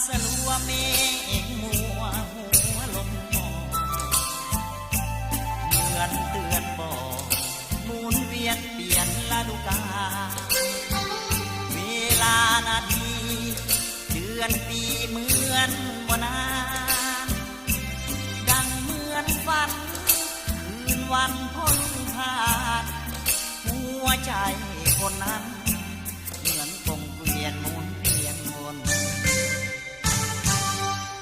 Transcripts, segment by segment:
สลัวเมฆมัวหัวลมมองเหมือนเตือนบอกหมุนเวียนเปลี่ยนฤดูกาลเวลานาทีเดือนปีเหมือนบ่นานดังเหมือนฝันคืนวันพ้นผ่านหัวใจคนนั้นเหมือนกงเกวียนหมุนเวียนวน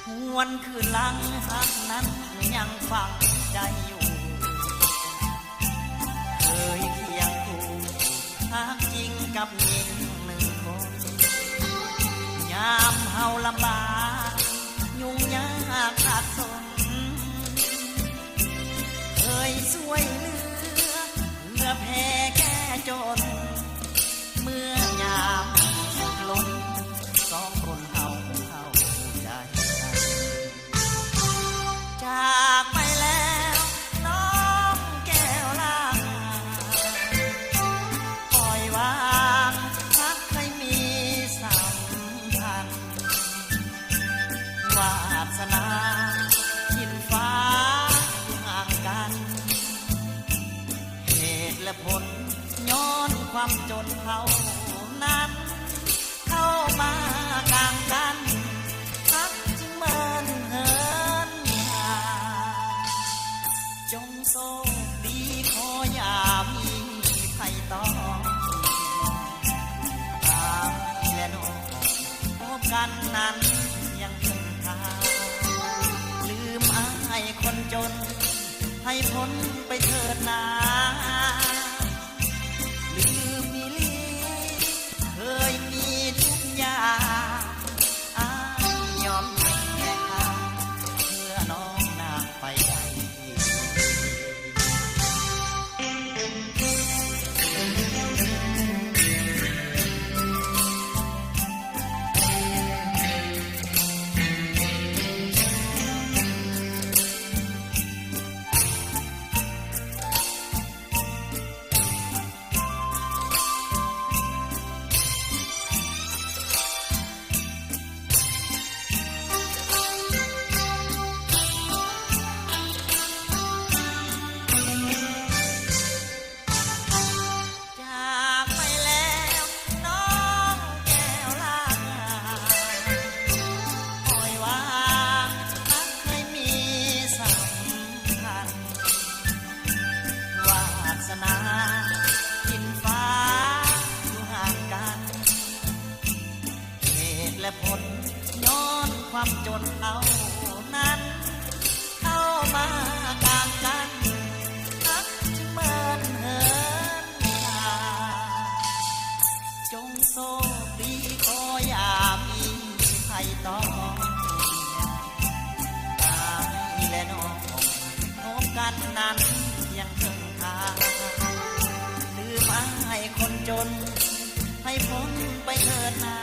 หวนคืนหลังหักนั้นยังฝังใจอยู่เคยเคียงคู่หักจริงกับหญิงหนึ่งคนยามเฮาลำบากยุ่งยากขาดสนเคยช่วยเหลือเพื่อแพ้แก้จนเมื่อยามสุดล้นสองคนเฮาใจจากไปแล้วน้องแก้วลาปล่อยวางพักให้มีสัมพันธ์วาสนาทินฟ้าอยู่ห่างกันเหตุและผลย้อนความจนเขานั้นเข้ามากลางกันพักจึงเมินเหินห่างจงโชคดีขออย่ามีภัยต้องตามและน้องพบกันนั้นยังคงทางลืมอายคนจนให้พ้นไปเถิดนาลืมมิลีเคยมีทุกอย่างอายยอมแพ้ทางเพื่อน้องนางไปได้และผลย้อนความจนเอานั้นเข้ามากลางกันทักจึงเมินเหินห่างจงโชคดีขออย่ามีภัยต้องตายและน้องพบกันนั้นยังคงทางลืมอายคนจนให้พ้นไปเถิดนา